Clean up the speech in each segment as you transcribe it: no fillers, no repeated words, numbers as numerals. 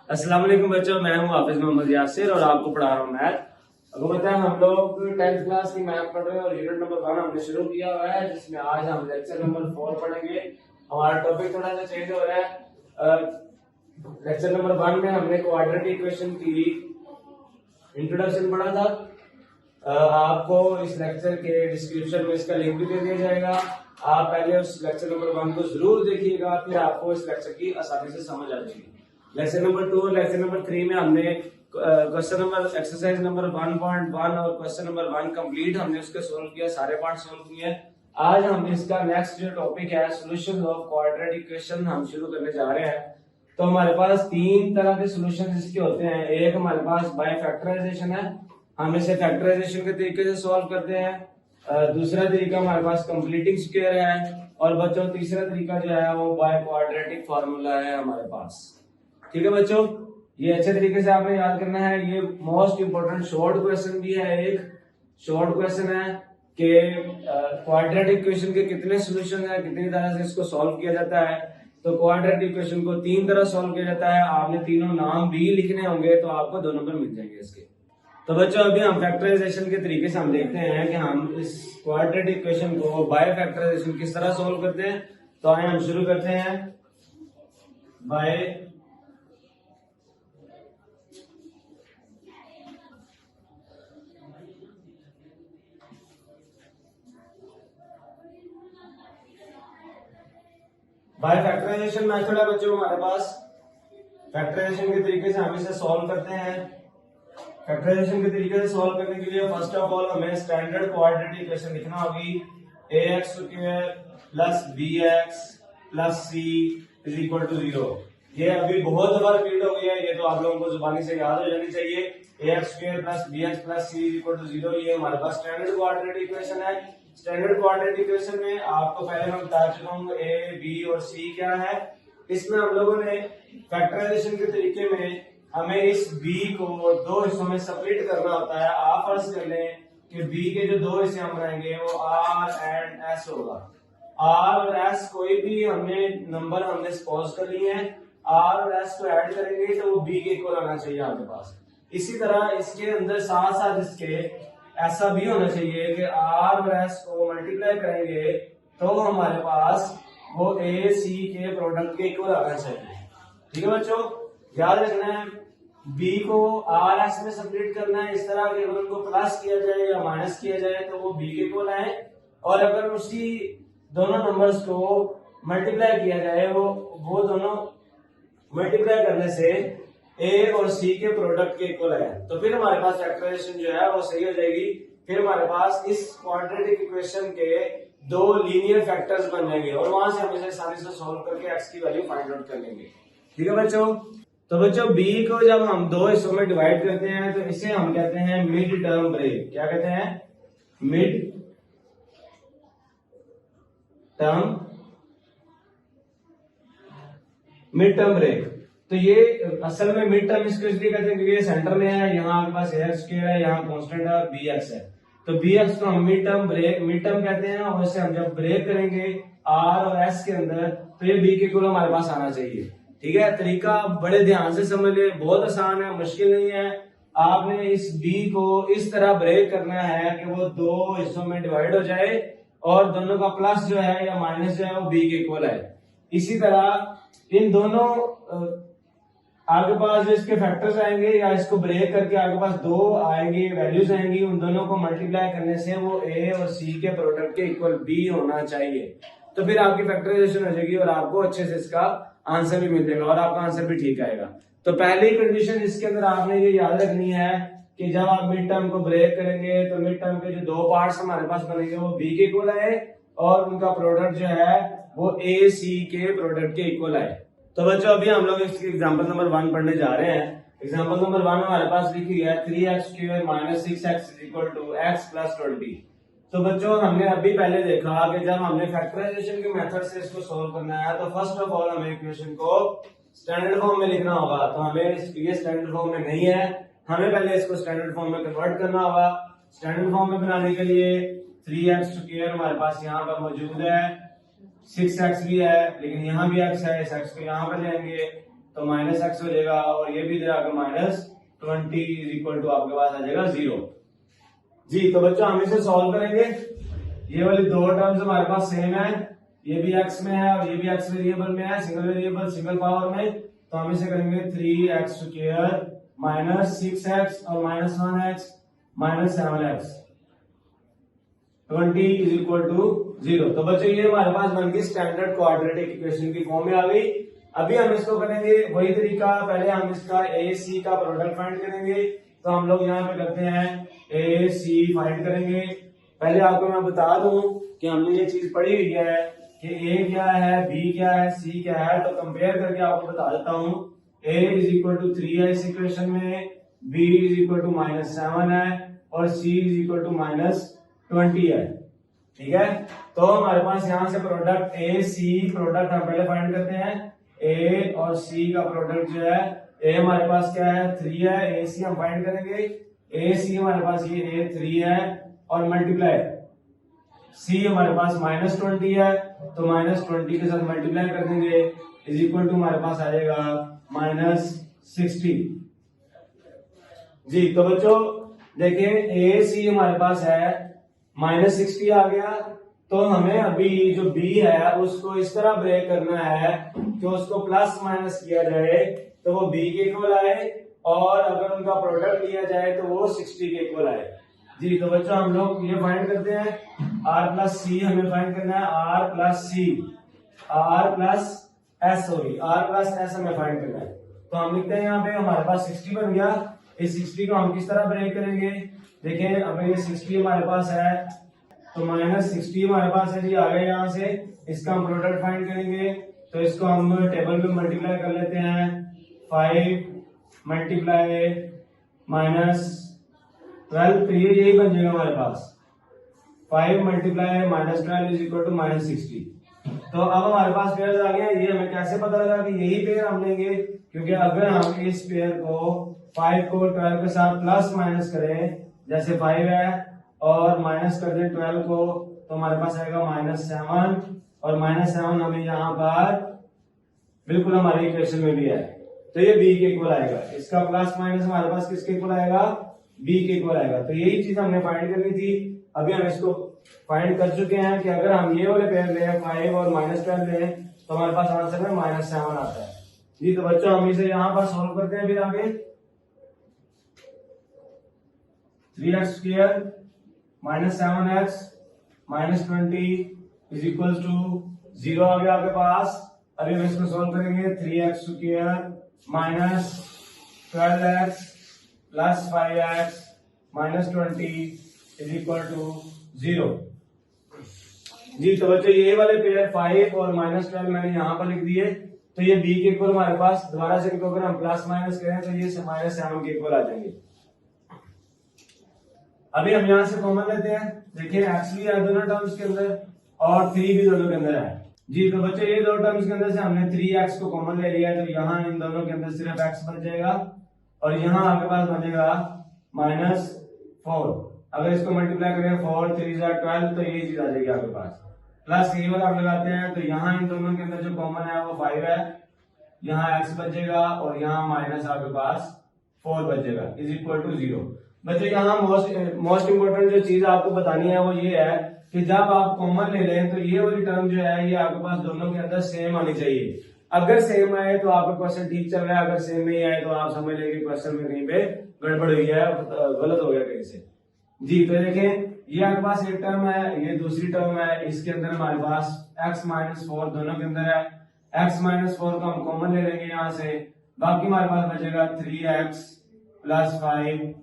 अस्सलाम वालेकुम बच्चों, मैं हूं हाफिज मोहम्मद यासिर और आपको पढ़ा रहा हूं मैथ। अगर बताएं हम लोग 10th क्लास की मैथ पढ़ रहे हैं और यूनिट नंबर 1 हमने शुरू किया हुआ है, जिसमें आज हम लेक्चर नंबर 4 पढ़ेंगे। हमारा टॉपिक थोड़ा सा चेंज हो रहा है। लेक्चर नंबर 1 में हमने क्वाड्रेटिक इक्वेशन की इंट्रोडक्शन पढ़ा था। आपको इस लेक्चर के डिस्क्रिप्शन में इसका लिंक भी दे दिया जाएगा। आप पहले उस लेक्चर नंबर 1 को जरूर देखिएगा, फिर आपको इस लेक्चर की आसानी से समझ आ जाएगी। लेक्चर नंबर 2 और लेक्चर नंबर 3 में हमने क्वेश्चन नंबर एक्सरसाइज नंबर 1.1 और क्वेश्चन नंबर 1 कंप्लीट हमने उसके सोल्व किया, सारे पार्ट सोल्व किए। आज हम इसका नेक्स्ट जो टॉपिक है सॉल्यूशन ऑफ क्वाड्रेटिक इक्वेशन हम शुरू करने जा रहे हैं। तो हमारे पास तीन तरह के सॉल्यूशन इसके होते हैं। एक हमारे पास बाय फैक्टराइजेशन है, हम इसे फैक्टराइजेशन के तरीके से सॉल्व करते हैं। दूसरा तरीका हमारे पास कंप्लीटिंग स्क्वायर है, और बच्चों तीसरा तरीका जो है वो बाय क्वाड्रेटिक फार्मूला है हमारे पास। ठीक है बच्चों, ये अच्छे तरीके से आपने याद करना है। ये मोस्ट इंपोर्टेंट शॉर्ट क्वेश्चन भी है, एक शॉर्ट क्वेश्चन है कि क्वाड्रेटिक इक्वेशन के कितने सॉल्यूशन है, कितनी तरह से इसको सॉल्व किया जाता है। तो क्वाड्रेटिक इक्वेशन को तीन तरह सॉल्व किया जाता है। आपने तीनों नाम भी लिखने होंगे तो आपको 2 नंबर मिल जाएंगे इसके। तो बच्चों अभी हम फैक्टराइजेशन के तरीके से हम देखते हैं कि हम इस क्वाड्रेटिक इक्वेशन को बाय फैक्टराइजेशन किस तरह सॉल्व करते हैं। तो आइए हम शुरू करते हैं बाय फैक्टराइजेशन मेथड है बच्चों हमारे पास। फैक्टराइजेशन के तरीके से हम इसे सॉल्व करते हैं। फैक्टराइजेशन के तरीके से सॉल्व करने के लिए फर्स्ट ऑफ ऑल हमें स्टैंडर्ड क्वाड्रेटिक इक्वेशन लिखना होगी। ax square plus bx plus c is equal to 0। ये अभी बहुत बार रिपीट हो गया है, ये तो आप लोगों को जुबानी से याद हो जानी चाहिए। ax square plus bx plus c is equal to 0, ये हमारे पास स्टैंडर्ड क्वाड्रेटिक इक्वेशन है। स्टैंडर्ड क्वाड्रेटिक इक्वेशन में आपको पहले मैं बता चुका हूँ a, b और c क्या है। इसमें हम लोगों ने फैक्टराइजेशन के तरीके में हमें इस b को दो हिस्सों में सेपरेट करना होता है। आप फर्ज कर लें कि b के जो दो हिस्से हम बनाएंगे वो r एंड s होगा। r और s कोई भी हमने नंबर हमने सपोज कर लिए हैं, r और s को ऐड करेंगे तो वो b के इक्वल आना चाहिए आपके पास। इसी तरह इसके अंदर साथ साथ इसके ऐसा भी होना चाहिए कि r और s को मल्टीप्लाई करेंगे तो हमारे पास वो a c के प्रोडक्ट के इक्वल आना चाहिए। ठीक है बच्चों, याद रखना है b को r s में सेपरेट करना है इस तरह कि अगर उनको प्लस किया जाए या माइनस किया जाए तो वो b के इक्वल आए, और अगर उसी दोनों नंबर्स को मल्टीप्लाई किया जाए वो दोनों मल्टीप्लाई करने से a और c के प्रोडक्ट के इक्वल आए, तो फिर हमारे पास फैक्टराइजेशन जो है वो सही हो जाएगी। फिर हमारे पास इस क्वाड्रेटिक इक्वेशन के दो लीनियर फैक्टर्स बन जाएंगे और वहां से हम इसे आसानी से सॉल्व करके x की वैल्यू फाइंड आउट कर लेंगे। ठीक है बच्चों, तो बच्चों b को जब हम दो हिस्सों में डिवाइड करते हैं तो इसे हम कहते हैं मिड टर्म ब्रेक। क्या कहते हैं? Mid term break. तो ये असल में मिड टर्म इसको इसलिए कहते हैं क्योंकि ये सेंटर में है, यहाँ आपके पास ax स्क्वायर है, यहाँ कांस्टेंट है bx है। तो bx को हम मिड टर्म कहते हैं, और इसे हम जब ब्रेक करेंगे r और s के अंदर तो ये b के इक्वल हमारे पास आना चाहिए। ठीक है, तरीका बड़े ध्यान से समझ ले, बहुत आसान है, मुश्किल नहीं है। आपने इस b को इस तरह ब्रेक करना है कि वो दो हिस्सों में डिवाइड हो जाए और दोनों का प्लस जो है या माइनस जो है वो b के इक्वल है। इसी तरह इन दोनों आपके पास जो इसके फैक्टर्स आएंगे या इसको ब्रेक करके आपके पास दो आएंगे वैल्यूज आएंगी, उन दोनों को मल्टीप्लाई करने से वो a और c के प्रोडक्ट के इक्वल b होना चाहिए। तो फिर आपकी फैक्टराइजेशन हो जाएगी और आपको अच्छे से इसका आंसर भी मिल जाएगा और आपका आंसर भी ठीक आएगा। तो पहली कंडीशन इसके अंदर आपने ये याद रखनी है कि जब आप मिड टर्म को ब्रेक करेंगे तो मिड टर्म के जो दो पार्ट्स हमारे पास बनेंगे वो b के इक्वल आए और उनका प्रोडक्ट जो है वो a c के प्रोडक्ट के इक्वल आए। तो बच्चों अभी हम लोग इसकी एग्जांपल नंबर 1 पढ़ने जा रहे हैं। एग्जांपल नंबर 1 हमारे पास लिखी है 3x square minus 6x equal to x plus 20। तो बच्चों हमने अभी पहले देखा कि जब हमने फैक्टराइजेशन के मेथड से इसको सॉल्व करना है तो फर्स्ट ऑफ ऑल हमें इक्वेशन को स्टैंडर्ड फॉर्म में लिखना होगा। तो हमें ये स्टैंडर्ड फॉर्म में नहीं है, हमें पहले इसको स्टैंडर्ड फॉर्म में कन्वर्ट करना होगा। स्टैंडर्ड फॉर्म में बनाने के लिए 3x स्क्वायर हमारे पास यहाँ पर मौजूद है, 6x भी है लेकिन यहाँ भी x है, इस x को यहाँ पर लेंगे तो माइनस एक्स हो जाएगा, और ये भी इधर माइनस 20 इज इक्वल टू आपके पास आ जाएगा 0। जी तो बच्चों हम इसे सॉल्व करेंगे। ये वाली दो टर्म्स हमारे पास सेम है, ये भी एक्स में है और ये भी एक्स वेरिएबल में है, सिंगल वेरिएबल सिंगल पावर में। तो हम इसे करेंगे 3x² माइनस 6x और minus 1x minus 7x 20 is equal to 0। तो बच्चों ये हमारे पास बन गई स्टैंडर्ड क्वाड्रेटिक इक्वेशन की फॉर्म में आ गई। अभी हम इसको करेंगे वही तरीका, पहले हम इसका ए सी का प्रोडक्ट फाइंड करेंगे। तो हम लोग यहाँ पे करते हैं ए सी फाइंड करेंगे। पहले आपको मैं बता दूं कि हमने ये चीज पढ़ी हुई है कि ए क्या है, बी क्या है, सी क्या है। तो कंपेयर करके आपको बता देता हूँ। ए इज इक्वल टू 3 है इस इक्वेशन में, बी इज इक्वल टू -7 है और सी इज इक्वल टू -20 है। ठीक है, तो हमारे पास यहाँ से प्रोडक्ट ए सी प्रोडक्ट हम पहले फाइंड करते हैं। ए और सी का प्रोडक्ट जो है, ए हमारे पास क्या है 3 है, ए सी हम फाइंड करेंगे। ए सी हमारे पास ये ए 3 है और मल्टीप्लाई सी हमारे पास -20 है, तो -20 के साथ मल्टीप्लाई कर देंगे इज इक्वल टू हमारे पास आ जाएगा -60। जी तो बच्चों देखिए ए सी हमारे पास है -60 आ गया। तो हमें अभी जो बी है उसको इस तरह ब्रेक करना है कि उसको प्लस माइनस किया जाए तो वो बी के इक्वल आए, और अगर उनका प्रोडक्ट लिया जाए तो वो 60 के इक्वल आए। जी तो बच्चों हम लोग ये फाइंड करते हैं आर प्लस सी हमें फाइंड करना है, R plus C R plus S होगी, आर प्लस एस हमें फाइंड करना है। तो हम लिखते हैं यहाँ पे हमारे पास 60 बन गया। इस 60 को हम किस तरह ब्रेक करेंगे, देखिए अब ये 60 हमारे पास है तो -60 हमारे पास है जी, आ गए यहाँ से। इसका हम प्रोडक्ट फाइंड करेंगे तो इसको हम टेबल में मल्टीप्लाई कर लेते हैं। 5 मल्टीप्लाई -12 तो ये यही बन जाएगा हमारे पास। 5 मल्टीप्लाई -12 इज इक्वल टू -60। तो अब हमारे पास पेयर आ गया। ये हमें कैसे पता लगा कि यही पेयर हम लेंगे, क्योंकि अगर हम इस पेयर को 5 को 12 के साथ प्लस माइनस करें, जैसे 5 है और माइनस कर दें 12 को, तो हमारे पास आएगा -7 और -7 हमें यहाँ पर बिल्कुल हमारे इक्वेशन में भी है, तो ये बी के इक्वल आएगा। इसका प्लस माइनस हमारे पास किसके इक्वल आएगा, बी के इक्वल आएगा। तो यही चीज हमने फाइंड करनी थी। अभी हम इसको फाइंड कर चुके हैं कि अगर हम ये वाले पेयर लें 5 और -12 लें तो हमारे पास आंसर में -7 आता है। जी तो बच्चों हम इसे यहाँ पर सोल्व करते हैं। फिर आगे 3x² -7x -20 is equal to 0 आ गया आपके पास। अभी हम इसको सोल्व करेंगे। 3x² -12x plus 5x -20 is equal to 0। जी तो बच्चों ये वाले पेयर 5 और -12 मैंने यहाँ पर लिख दिए, तो ये बी के इक्वल हमारे पास। दोबारा से इनको अगर हम प्लस माइनस करें तो ये -7 के इक्वल आ जाएंगे। अभी हम यहाँ से कॉमन लेते हैं। देखिए एक्स भी है दोनों टर्म्स के अंदर और 3 भी दोनों के अंदर है। जी तो बच्चों ये दो टर्म्स के अंदर से हमने 3x को कॉमन ले लिया, तो यहाँ इन दोनों के अंदर सिर्फ x बन जाएगा और यहाँ आपके पास बनेगा -4। अगर इसको मल्टीप्लाई करें 4 3 12 तो ये चीज आ जाएगी आपके पास। प्लस ये वाला आप लगाते हैं तो यहाँ इन दोनों के अंदर जो कॉमन है वो 5 है, यहाँ x बचेगा और यहाँ माइनस आपके पास 4 बचेगा इज इक्वल टू 0। बच्चों यहाँ मोस्ट इंपोर्टेंट जो चीज आपको बतानी है वो ये है कि जब आप कॉमन ले लें तो ये वाली टर्म जो है ये आपके पास दोनों के अंदर सेम आनी चाहिए। अगर सेम आए तो आपका क्वेश्चन ठीक चल रहा है, अगर सेम नहीं आए तो आप समझ लेंगे क्वेश्चन में कहीं पे गड़बड़ हुई है, गलत हो गया कहीं से। जी तो देखें ये आपके पास एक टर्म है, ये दूसरी टर्म है, इसके अंदर हमारे पास x -4 दोनों के अंदर है। x -4 को हम कॉमन ले लेंगे यहाँ से, बाकी हमारे पास बचेगा 3x + 5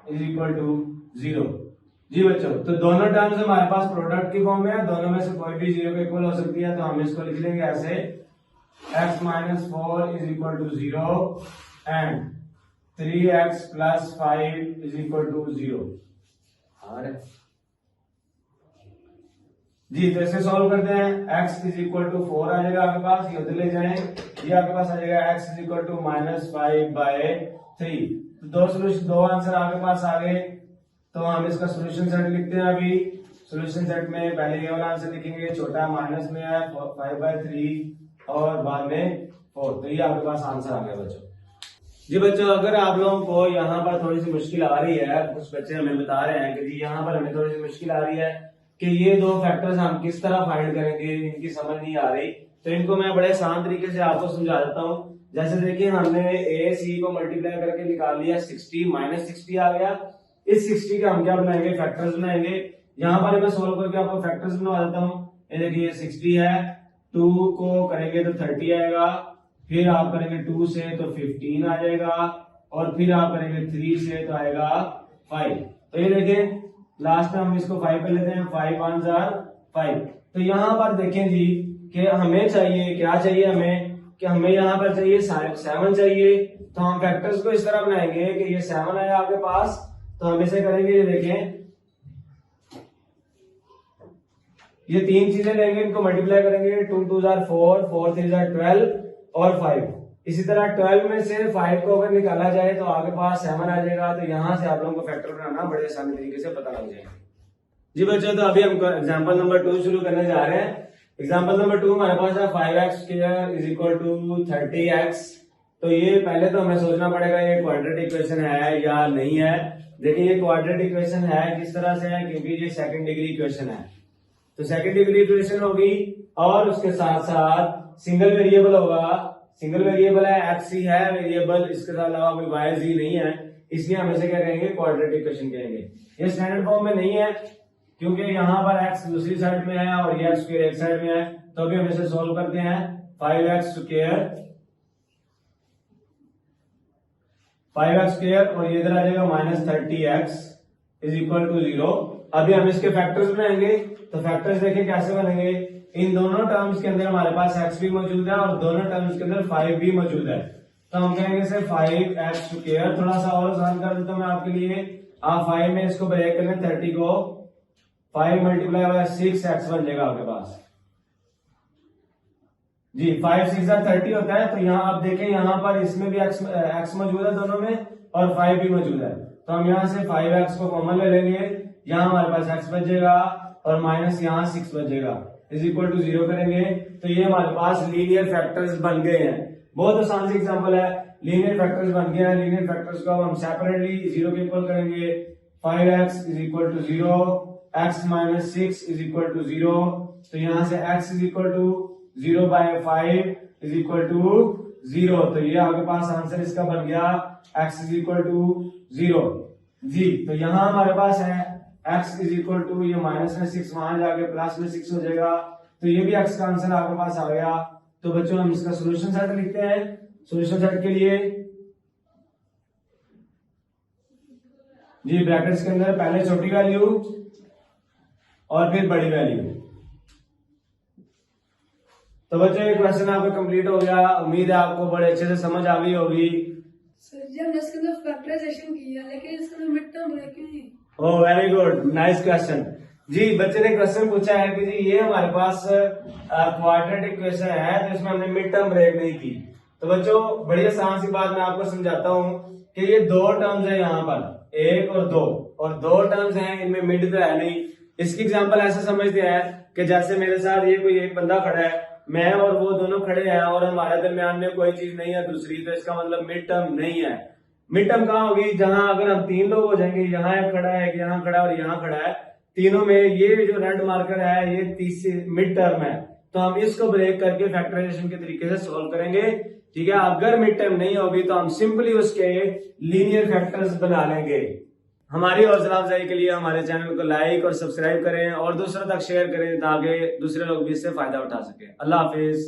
इज इक्वल टू 0। जी बच्चों तो दोनों टर्म्स हमारे पास प्रोडक्ट की फॉर्म में है, दोनों में से कोई भी 0 के इक्वल हो सकती है। तो हम इसको लिख लेंगे ऐसे x -4 is equal to 0 and 3x + 5 is equal to 0। जी तो इसे सॉल्व करते हैं। x इज इक्वल टू 4 आ जाएगा आपके पास, ये उधर ले जाएं, ये आपके पास आ जाएगा x इज इक्वल टू -5/3। दो आंसर आपके पास आ गए। तो हम इसका सोल्यूशन सेट लिखते हैं। अभी सोल्यूशन सेट में पहले ये वाला आंसर लिखेंगे, छोटा माइनस में है 5/3 और बाद में 4। तो ये आपके पास आंसर आ गया बच्चों। जी बच्चों, अगर आप लोगों को यहाँ पर थोड़ी सी मुश्किल आ रही है, कुछ बच्चे हमें बता रहे हैं कि जी यहाँ पर हमें थोड़ी सी मुश्किल आ रही है कि ये दो फैक्टर्स हम किस तरह फाइंड करेंगे, इनकी समझ नहीं आ रही, तो इनको मैं बड़े आसान तरीके से आपको समझा देता हूँ। जैसे देखिए, हमने ए सी को मल्टीप्लाई करके निकाल लिया, 60 माइनस 60 आ गया। इस 60 के हम क्या बनाएंगे, फैक्टर्स बनाएंगे। यहाँ पर मैं सोल्व करके आपको फैक्टर्स बनवा देता हूँ। ये देखिए 60 है, 2 को करेंगे तो 30 आएगा, फिर आप करेंगे 2 से तो 15 आ जाएगा, और फिर आप करेंगे 3 से तो आएगा 5। तो ये देखिए लास्ट में हम इसको 5 पे लेते हैं, 5 1 5। तो यहाँ पर देखें जी कि हमें चाहिए, क्या चाहिए हमें, कि हमें यहाँ पर चाहिए 7 चाहिए। तो हम फैक्टर्स को इस तरह बनाएंगे कि ये 7 आया आपके पास, तो हम इसे करेंगे, ये देखें ये 3 चीजें लेंगे, इनको मल्टीप्लाई करेंगे, 2 2 4, 4 3 12 और 5। इसी तरह 12 में से 5 को अगर निकाला जाए तो आपके पास 7 आ जाएगा। तो यहां से आप लोगों को फैक्टर बनाना बड़े आसानी तरीके से पता लग जाएगा। जी बच्चों, तो अभी हम एग्जांपल नंबर 2 शुरू करने जा रहे हैं। एग्जांपल नंबर 2 हमारे पास है 5x² is equal to 30x। तो ये पहले तो हमें सोचना पड़ेगा ये क्वाड्रेटिक इक्वेशन है या नहीं है। देखिए ये क्वाड्रेटिक इक्वेशन है, किस तरह से है, क्योंकि ये सेकंड डिग्री इक्वेशन है। तो सेकंड डिग्री इक्वेशन होगी, और उसके साथ साथ सिंगल वेरिएबल होगा। सिंगल वेरिएबल है, x ही है वेरिएबल, इसके अलावा कोई y z नहीं है, इसलिए हम इसे क्या कहेंगे, क्वाड्रेटिक इक्वेशन कहेंगे। ये स्टैंडर्ड फॉर्म में नहीं है, क्योंकि यहाँ पर x दूसरी साइड में है और ये x स्क्वायर एक साइड में है। तो अभी हम इसे सोल्व करते हैं। 5x स्क्वायर और ये इधर आ जाएगा minus 30x is equal to 0। अभी हम इसके फैक्टर्स बनाएंगे। तो फैक्टर्स देखिए कैसे बनेंगे, इन दोनों टर्म्स के अंदर हमारे पास x भी मौजूद है और दोनों टर्म्स के अंदर 5 भी मौजूद है। तो हम कहेंगे इसे 5x स्क्वायर। थोड़ा सा और आसान कर देता हूं मैं आपके लिए, आप 5 में इसको ब्रेक करें, 30 को 5 मल्टीप्लाई बाय 6x बन जाएगा आपके पास। जी 5 6 30 होता है। तो यहाँ आप देखें, यहाँ पर इसमें भी x मौजूद है दोनों में, और 5 भी मौजूद है। तो हम यहाँ से 5x को कॉमन ले लेंगे, यहाँ हमारे पास x बचेगा और माइनस यहाँ 6 बचेगा, इज इक्वल टू 0 करेंगे। तो ये हमारे पास लीनियर फैक्टर्स बन गए हैं। बहुत आसान सी एग्जांपल है, लीनियर फैक्टर्स बन गए हैं। लीनियर फैक्टर्स को हम सेपरेटली 0 के इक्वल करेंगे। 5x is equal to 0, x minus 6 is equal to 0। तो यहाँ से x is equal to 0 by 5 is equal to 0। तो ये आपके पास आंसर इसका बन गया, x इज इक्वल टू 0। जी तो यहाँ हमारे पास है x इज इक्वल टू, ये माइनस में 6 वहां जाके प्लस में 6 हो जाएगा। तो ये भी x का आंसर आपके पास आ गया। तो बच्चों हम इसका सॉल्यूशन सेट लिखते हैं। सॉल्यूशन सेट के लिए जी ब्रैकेट्स के अंदर पहले छोटी वैल्यू और फिर बड़ी वैल्यू। तो बच्चों ये क्वेश्चन आपका कंप्लीट हो गया। उम्मीद है आपको बड़े अच्छे से समझ आ गई होगी। सर जी हमने इसके अंदर फैक्टराइजेशन किया, लेकिन इसके अंदर मिड टर्म है क्यों नहीं? Oh very good, nice question. जी बच्चे ने क्वेश्चन पूछा है कि जी ये हमारे पास क्वाड्रेटिक इक्वेशन है, तो इसमें हमने मिड टर्म ब्रेक नहीं की। तो बच्चों बड़ी आसान सी बात मैं आपको समझाता हूँ कि ये दो टर्म्स है यहाँ पर, 1 और 2, और 2 टर्म्स हैं, इनमें मिड तो है नहीं। इसकी एग्जांपल ऐसे समझते हैं कि जैसे मेरे साथ ये कोई एक बंदा खड़ा है, मैं और वो दोनों खड़े हैं, और हमारे दरमियान में कोई चीज नहीं है दूसरी, तो इसका मतलब मिड टर्म नहीं है। मिड टर्म कहाँ होगी, जहां अगर हम 3 लोग हो जाएंगे, यहाँ एक खड़ा है, एक यहाँ खड़ा है और यहाँ खड़ा है, तीनों में ये जो रेड मार्कर है ये तीसरी मिड टर्म है। तो हम इसको ब्रेक करके फैक्टराइजेशन के तरीके से सॉल्व करेंगे। ठीक है, अगर मिड टर्म नहीं होगी तो हम सिंपली उसके लीनियर फैक्टर्स बना लेंगे। हमारी हौसला अफजाई के लिए हमारे चैनल को लाइक और सब्सक्राइब करें और दूसरों तक शेयर करें, ताकि दूसरे लोग भी इससे फायदा उठा सके। अल्लाह हाफिज।